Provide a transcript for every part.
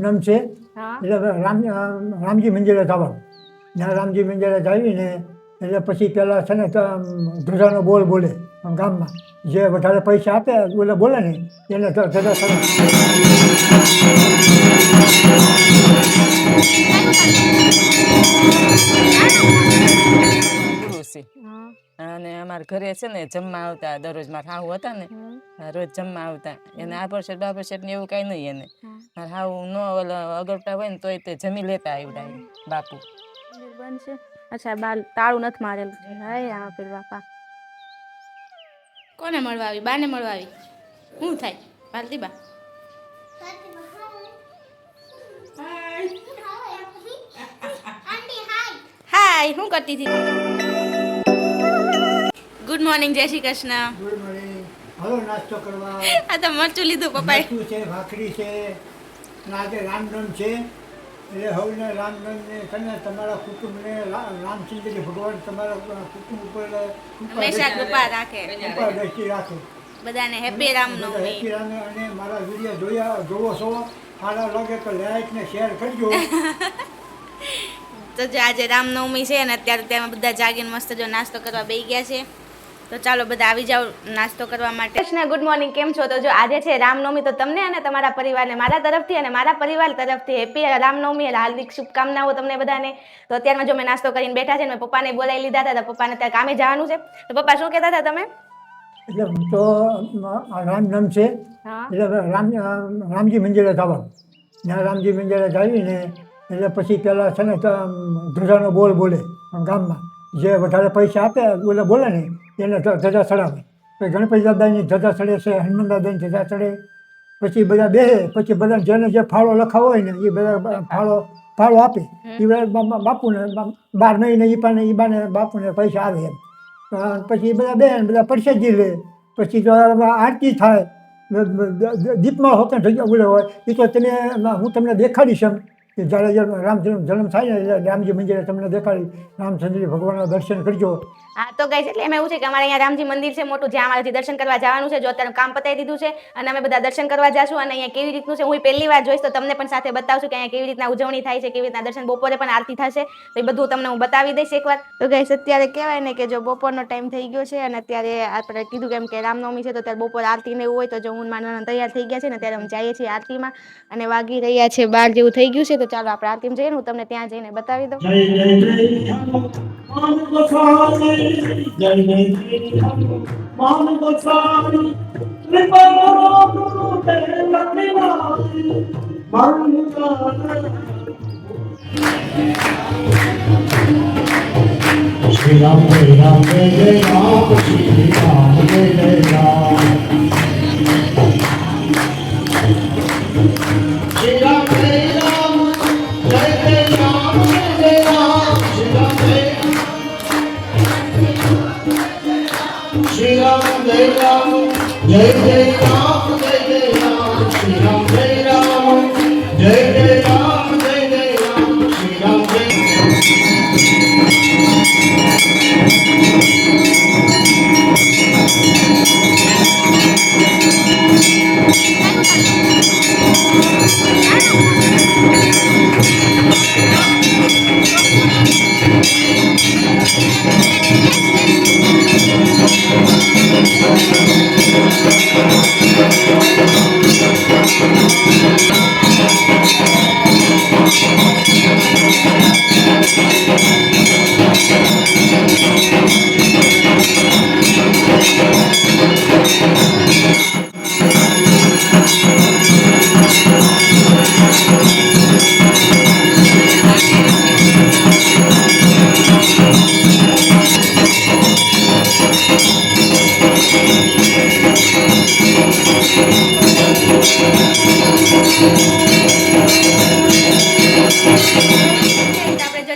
રામનામ છે એટલે રામજી મંદિરે જવાનું. ત્યાં રામજી મંદિરે જાવીને એટલે પછી પહેલાં છે ને ધ્વજાનો બોલ બોલે ગામમાં જે વધારે પૈસા આપે બોલે બોલે ને એને ધજા સડે. અને અમારા ઘરે છે ને જમવા આવતા દરરોજ મારા હાહુ હતા ને રોજ જમવા આવતા. એને આ પરસેટ બા પરસેટ ને એવું કઈ નહીં. એને મારા હાહુ ન અગવડતા હોય ને તોય તે જમી લેતા આવડા બાપુ. બનશે. અચ્છા બાર તાળું નથી મારેલું છે. હાય આ પેલ બાપા કોને મળવા આવી? બાને મળવા આવી. શું થાય ભારતી બા? હાય શું કરતી હતી? ગુડ મોર્નિંગ, જય શ્રી કૃષ્ણ. Good morning. હાલો નાસ્તો કરવા. આ તો મરચું લીધું પપ્પાએ. મરચું છે, ભાખરી છે, આજે રામનામ છે એટલે હવે રામનામને કને તમારા કુટુંબને રામચંદ્રજી ભગવાન તમારા કુટુંબ ઉપર હંમેશા કૃપા રાખે, કૃપા દ્રષ્ટિ રાખે. બધાને હેપી રામનવમી. હેપી રામ. અને મારા વિડીયો જોવો છો સારા લાગે તો લાઈક ને શેર કરજો. તો જો આજે રામનવમી છે ને અત્યારે ત્યાં બધા જાગીને મસ્ત જો નાસ્તો કરવા બેસી ગયા છે. તો ચાલો બધા આવી જાઓ નાસ્તો કરવા માટે. કૃષ્ણ ગુડ મોર્નિંગ, કેમ છો? તો જો આજે છે રામનવમી, તો તમને અને તમારા પરિવારને મારા તરફથી અને મારા પરિવાર તરફથી હેપી રામનવમી અને હાર્દિક શુભકામનાઓ તમને બધાને. તો અત્યારમાં જો મેં નાસ્તો કરીને બેઠા છે ને પપ્પાને બોલાવી લીધા હતા. તો પપ્પાને ત્યાં કામે જવાનું છે. તો પપ્પા શું કહેતા હતા તમે? એટલે તો રામનામ છે એટલે રામજી મંદિરે જવાનું. ત્યાં રામજી મંદિરે જાવીને એટલે પછી પહેલાં છે ને ધ્વજાનો બોલ બોલે ગામમાં જે વધારે પૈસા આપે બોલે બોલે ને એને ધજા ચડાવે. પછી ગણપતિ દાદાની ધજા ચડે છે, હનુમાન દાદાની ધજા ચડે. પછી બધા બેસે, પછી બધા જેને જે ફાળો લખાવો હોય ને એ બધા ફાળો આપે. એ બાપુને 12 મહિને એ બાને બાપુને પૈસા આવે એમ. પછી એ બધા બેન બધા પરસેજી લે. પછી જો આરતી થાય, દીપમાળ હોતે બોલે હોય એ તો તમે હું તમને દેખાડીશ એમ કે જ્યારે રામ જન્મ થાય ને એટલે રામજી મંદિરે તમને દેખાડી રામચંદ્રજી ભગવાનના દર્શન કરજો. હા તો ગાઈસ એટલે એમ એવું છે કે અમારે અહીંયા રામજી મંદિર છે મોટું, જ્યાં અમારે દર્શન કરવા જવાનું છે. જો અત્યારે કામ પતાવી દીધું છે અને અમે બધા દર્શન કરવા જઈશું. અને અહીંયા કેવી રીતનું છે હું પહેલી વાર જોઈશ, તો તમને પણ સાથે બતાવશું કે અહીંયા કેવી રીતના ઉજવણી થાય છે, કેવી રીતના દર્શન. બપોરે પણ આરતી થશે તો એ બધું તમને હું બતાવી દઈશ એકવાર. તો ગાઈસ અત્યારે કહેવાય ને કે જો બપોરનો ટાઈમ થઈ ગયો છે અને અત્યારે આપણે કીધું કેમ કે રામનવમી છે તો ત્યારે બપોર આરતી ને એવું હોય. તો જો હું મારા તૈયાર થઈ ગયા છે ને ત્યારે અમે જઈએ છીએ આરતીમાં અને વાગી રહ્યા છે 12 જેવું થઈ ગયું છે. તો ચાલો આપણે આરતીમાં જઈએ, હું તમને ત્યાં જઈને બતાવી દઉં. Shri Ram Jai Ram Jai Jai Ram Shri Ram Jai Jai Ram Shri Ram Jai Ram Jai Jai Ram Jai Ram Shri Ram Jai Shri Ram Jai Ram Jai Jai Ram Jai Jai Ram Shri Ram Jai Ram Jai Jai Ram Jai Jai Ram Shri Ram Jai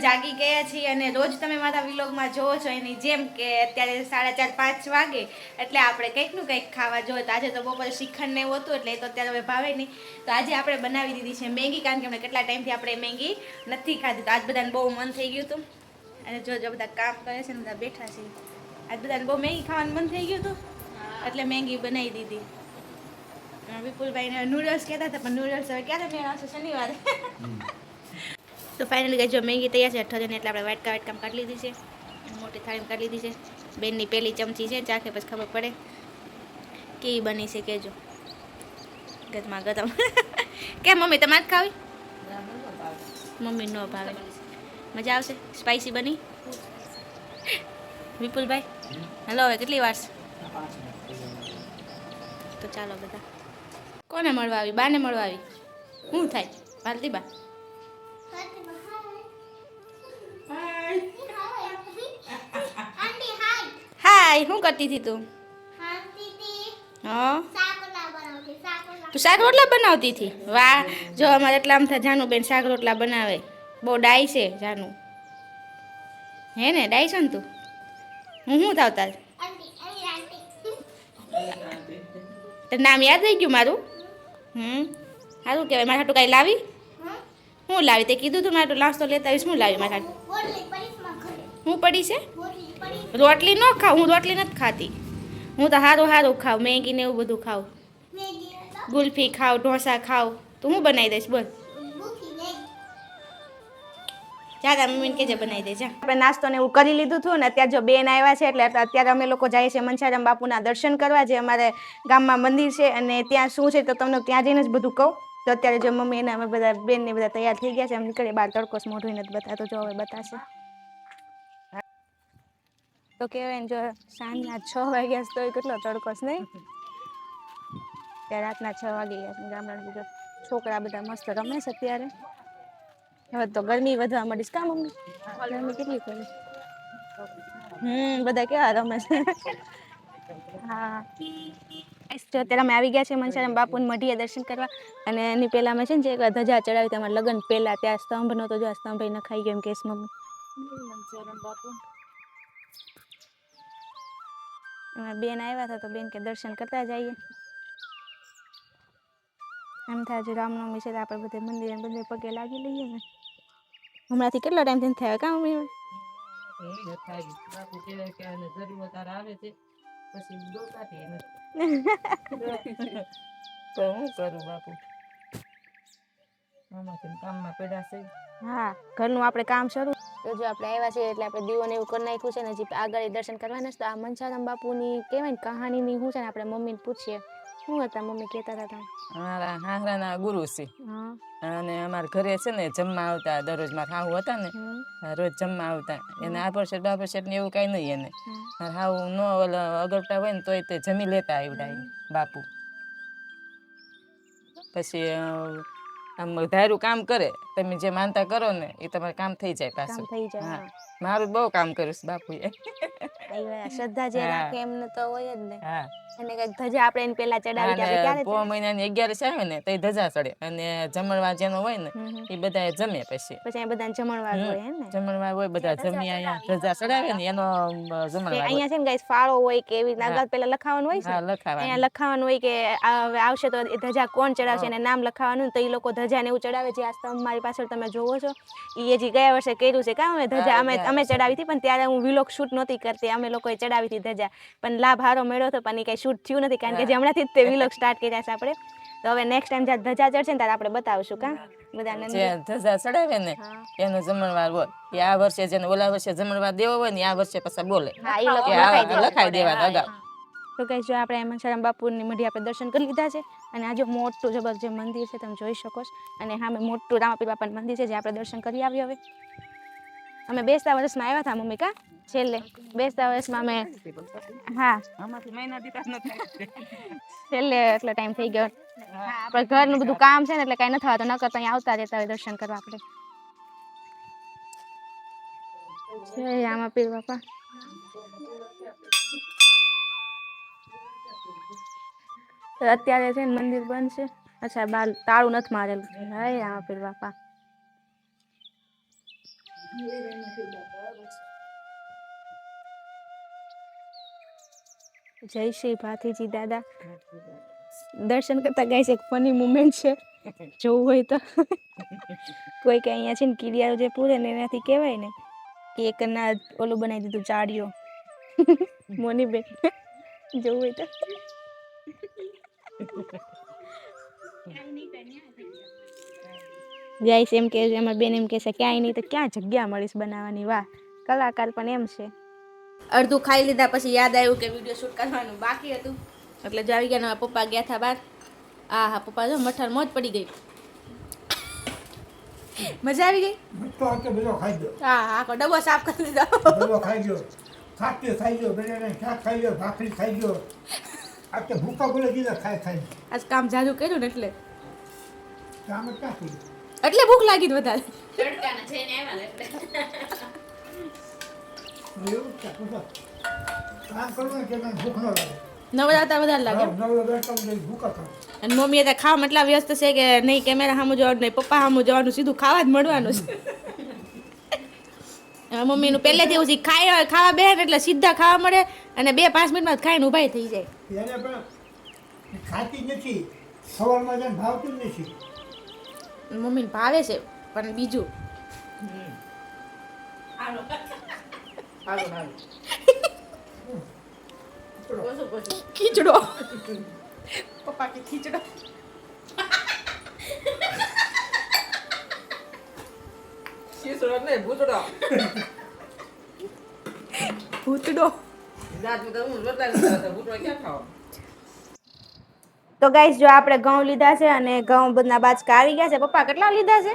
જાગી ગયા છીએ અને રોજ તમે મારા વિલોગમાં જોવો છો એની જેમ કે અત્યારે 4:30-5 વાગે એટલે આપણે કંઈકનું કંઈક ખાવા જોઈએ. તો આજે તો બપોરે શ્રીખંડ ને એવું હતું એટલે એ તો અત્યારે હવે ભાવે નહીં. તો આજે આપણે બનાવી દીધી છે મેગી, કારણ કે આપણે કેટલા ટાઈમથી આપણે મેગી નથી ખાધી. તો આજ બધાને બહુ મન થઈ ગયું હતું અને જો બધા કામ કરે છે ને બધા બેઠા છે. આજ બધાને બહુ મેગી ખાવાનું મન થઈ ગયું હતું એટલે મેગી બનાવી દીધી. વિપુલભાઈને નૂડલ્સ કહેતા હતા પણ નૂડલ્સ હવે ક્યારે મેળ આવશે શનિવારે. તો ફાઇનલી ગઈ જો મેગી તૈયાર છે ઠરીને એટલે આપણે વાટકામ કાઢી લીધી છે મોટી થાળીમાં કાઢી લીધી છે બેનની પહેલી ચમચી છે ચાખે પછી ખબર પડે કેવી બની છે કહેજો ગરમા ગરમ કેમ મમ્મી તમારે ખાવી મમ્મી ન ભાવે મજા આવશે સ્પાઈસી બની વિપુલભાઈ હેલો હવે કેટલી વાર તો ચાલો બધા કોને મળવા આવી બાને મળવા આવી શું થાય ભારતી બા હાય શું કરતી હતી તું હા તું શાક રોટલા બનાવતી હતી વાહ જો અમારે એટલા આમ થાય જાનું બેન શાક રોટલા બનાવે બહુ ડાય છે જાનું હે ને ડાય છે ને તું હું શું થાવ તાર નામ યાદ રહી ગયું મારું સારું કહેવાય મારા હાટું કાંઈ લાવી હું લાવી તે કીધું તું મારું નાસ્તો લેતા આવીશ હું લાવી મારા હાટું હું પડી છે રોટલી ન ખાઉં હું રોટલી નથી ખાતી હું તો સારું ખાઉં મેગી ને એવું બધું ખાઉં ગુલ્ફી ખાવ ઢોસા ખાવ તો હું બનાવી દઈશ બોલ જા તાર મમ્મીને કહેજે બનાવી દે જા આપણે નાસ્તો ને એવું કરી લીધું હતું ને અત્યારે જો બેન આવ્યા છે એટલે અત્યારે અમે લોકો જઈએ છીએ મનસારામ બાપુના દર્શન કરવા જે અમારે ગામમાં મંદિર છે અને ત્યાં શું છે તો તમને ત્યાં જઈને જ બધું કહું તો અત્યારે જો મમ્મી એને અમે બધા બેન ને બધા તૈયાર થઈ ગયા છે એમ નીકળે બહાર તડકોસ મોઢું નથી બતાતો જો હવે બતાશે તો કહેવાય ને જો સાંજના 6 વાગ્યા તો કેટલો તડકોસ નહીં ત્યારે રાતના 6 વાગી ગયા છે ગામડાના બીજો છોકરા બધા મસ્ત રમે છે અત્યારે હવે તો ગરમી વધવા માંડી છે કા મમ્મી ગરમી કેટલી પડે બધા કેવા રમે છે હા અત્યારે અમે આવી ગયા છે મનસારામ બાપુને મઢીએ દર્શન કરવા અને એની પહેલા અમે છે ને જે ધજા ચડાવી હતી અમારા લગ્ન પહેલા ત્યાં સ્તંભ નહોતો જો સ્તંભ ન ખાઈ ગયો એમ કેસ મમ્મી મનસારામ બાપુ બેન આવ્યા હતા તો બેન કે દર્શન કરતા જઈએ એમ થાય છે રામનવમી છે તો આપણે બધે મંદિર બધે પગે લાગી લઈએ ને હમણાંથી કેટલો ટાઈમ થઈને થયા કા મમ્મી તો હું કરું બાપુ કામમાં પડ્યા છે હા ઘરનું આપણે કામ શરૂ તો જો આપણે આવ્યા છીએ એટલે આપણે દીવોને એવું કરી નાખ્યું છે ને હજી આગળ દર્શન કરવાના છે તો આ મનસારામ બાપુની કહેવાય ને કહાનીની શું છે ને આપણે મમ્મીને પૂછીએ શું હતા મમ્મી કહેતા હતા તમે અમારા હાહરાના ગુરુ છે અને અમારા ઘરે છે ને જમવા આવતા દરરોજ મારા હાહુ હતા ને રોજ જમવા આવતા એને આ પરસેટ બા પરસેટ ને એવું કાંઈ નહીં એને મારા હાહુ ન અગરતા હોય ને તોય તે જમી લેતા આવડા બાપુ પછી આમ ધાર્યું કામ કરે તમે જે માનતા કરો ને એ તમારે કામ થઈ જાય પાછું હા મારું બહુ કામ કર્યું છે બાપુએ શ્રદ્ધા જે રાખે એમને તો હોય જ ને અને કઈક ધજા આપણે એને પહેલા ચડાવી કે આપણે ક્યારે પોવા મહિનાની 11 આવે ને તો ધજા ચડે અને જમણવાર જેનો હોય ને એ બધા જમે પછી અહીં બધાને જમણવાર હોય હે ને જમણવાર હોય બધા જમી અહીંયા ધજા ચડાવે ને એનો જમણવાર અહીંયા છે ને ગાઈસ ફાળો હોય કે એવી આગળ પહેલા લખાવાનું હોય છે અહીંયા લખાવાનું હોય કે આવશે તો એ ધજા કોણ ચડાવશે એને નામ લખાવાનું તો એ લોકો ધજાને એવું ચડાવે છે આ સ્તંભ મારી પાછળ તમે જોવો છો એ હજી ગયા વર્ષે કર્યું છે કામ ધજા અમે ચડાવી હતી પણ ત્યારે હું વિલોગ શૂટ નહોતી કરતી અમે લોકોએ ચડાવી હતી ધજા પણ લાભ હારો મળ્યો હતો પણ એ કઈ શૂટ થયું નથી કારણ કે જે હમણાંથી જ તે વિલોગ સ્ટાર્ટ કર્યા છે આપણે તો હવે નેક્સ્ટ ટાઈમ જ્યારે ધજા ચડશે ને ત્યારે આપણે બતાવશું કા બધાને જે ધજા ચડાવે ને એનો જમણવાર હોય એ આ વર્ષે જેને ઓલા વર્ષે જમણવાર દેવો હોય ને આ વર્ષે પાછા બોલે લખાઈ દેવાના અગાઉ તો કઈ જો આપણે મનસારામ બાપુની મઢી આપણે દર્શન કરી લીધા છે અને આજે મોટું જબર જે મંદિર છે તમે જોઈ શકો છો અને સામે મોટું રામાપીર બાપાનું મંદિર છે જે આપણે દર્શન કરી આવ્યો હવે અમે બેસતા વર્ષમાં આવ્યા હતા મમ્મી કા છેલ્લે બેસતા વર્ષમાં અમે હા છેલ્લે એટલો ટાઈમ થઈ ગયો આપણે ઘરનું બધું કામ છે ને એટલે કઈ નથી થતું નકર તો અહીંયા આવતા રહેતા હોય દર્શન કરવા આપણે જય રામાપીર બાપા અત્યારે છે ને મંદિર બંધ છે અચ્છા બાર તાળું નથી મારેલું હે રામાપીર બાપા જય શ્રી ભાતીજી દાદા દર્શન કરતા ગાઈસ એક ફની મુમેન્ટ છે જોવું હોય તો કોઈ કે અહીંયા છે ને કીડિયારો જે પૂરે ને એનાથી કહેવાય ને કે એક ના ઓલું બનાવી દીધું ચાડિયો મોની બેન જોવું હોય તો ગાઈસ એમ કે એમાં બેન એમ કહેશે ક્યાંય નહીં તો ક્યાં જગ્યા મળીશ બનાવવાની. વાહ, કલાકાર પણ એમ છે. અડધું ખાઈ લીધા પછી યાદ આવ્યું કે વિડીયો શૂટ કરવાનું બાકી હતું, એટલે જો આવી ગયા. ને પપ્પા ગયા હતા બહાર. હા પપ્પા જો મઠર મોજ પડી ગઈ. મજા આવી ગઈ. તો આ તો બધો ખાઈ ગયો, હા આખો ડબ્બો સાફ કરી દીધો. બધો ખાઈ ગયો, ખાટી ખાઈ ગયો, બટાટાનું શાક ખાઈ ગયો, ભાખરી ખાઈ ગયો. આ તો ભૂકા બોલે દીધા ખાઈ. આજ કામ જાજુ કર્યું ને એટલે કામ જ ક્યાં કર્યું? એટલે ભૂખ લાગી જ વધારે. એવું જ છે, પૂછો. કામ કરવું ને કે મને ભૂખ ન લાગે. નવરાતા વધારે લાગે. નવરો બેઠો ને ભૂકા ખાવ. અને મમ્મી અત્યારે ખાવામાં એટલા વ્યસ્ત છે કે નહીં કેમેરા સામું જવાનું નહીં, પપ્પા સામું જવાનું, સીધું ખાવા જ મળવાનું છે. મમ્મીનું પહેલેથી એવું છે, ખાવા બેસે એટલે સીધા ખાવા મળે અને 2-5 મિનિટમાં જ ખાઈને ઊભા થઈ જાય. એને પણ ખાતી જ નથી, સવારમાં જઈને ભાવતું જ નથી. મમ્મીને ભાવે છે પણ બીજું ખીચડો. પપ્પા કે ખીચડો. ભૂતડો. તો ગાઈસ જો આપણે ઘઉં લીધા છે અને ઘઉં બધા બાજકા આવી ગયા છે. પપ્પા કેટલા લીધા છે?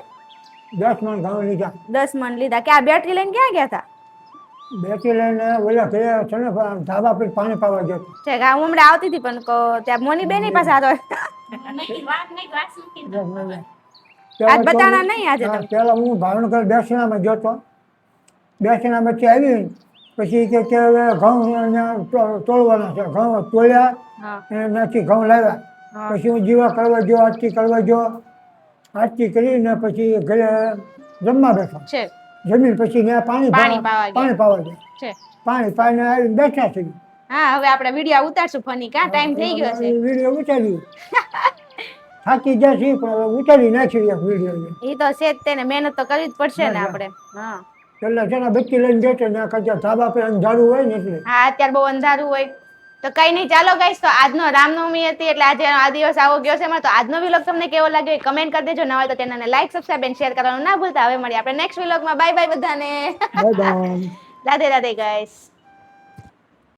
10 મણ ઘઉં લીધા. 10 મણ લીધા. કે આ બેટરી લઈને ક્યાં ગયા હતા? બેટી લઈને ઓલા ઘરે છે ને ધાબા પર પાણી પાવા ગયો હતો. છે હું હમણાં આવતી હતી પણ ત્યાં મોની બેની પાસે હતો. આજ બતાણા નહીં આજે તો. પેલા હું ભાવનગર બેસણામાં ગયો હતો. બેસણામાંથી આવી પછી કે હવે ઘઉં તોડવાના છે. ઘઉં તોડ્યા અને એનાથી ઘઉં લાવ્યા. પછી હું જીવા કરવા ગયો, આરતી કરવા ગયો. આરતી કરીને પછી ઘરે જમવા બેઠો. છે જમીન પછી ત્યાં પાણી પાવા ગયા. છે પાણી પાઈને આવીને બેઠા છે. હા હવે આપણે વિડીયો ઉતારશું ફની. કા ટાઈમ થઈ ગયો છે. વિડીયો ઉતાર્યું. થાકી ગયા છીએ પણ હવે ઉતારી નાખ્યું એક વિડીયો. એ તો છે જ તેને, મહેનત તો કરવી જ પડશે ને આપણે. હા પેલા છે ને બત્તી લઈને જતો ને કદાચ ધાબા પર અંધારું હોય ને એટલે. હા અત્યારે બહુ અંધારું હોય તો કઈ નહીં. ચાલો ગાઈસ, તો આજનો રામનવમી હતી એટલે આજે આ દિવસ આવો ગયો છે. તો આજનો વ્લોગ તમને કેવો લાગ્યો કમેન્ટ કરી દેજો. નવા તો ચેનલને લાઈક, સબસ્ક્રાઇબ અને શેર કરવાનું ના ભૂલતા. હવે મળીએ આપણે નેક્સ્ટ વ્લોગમાં. બાય બાય બધાને. Bye bye. Radhe Radhe guys.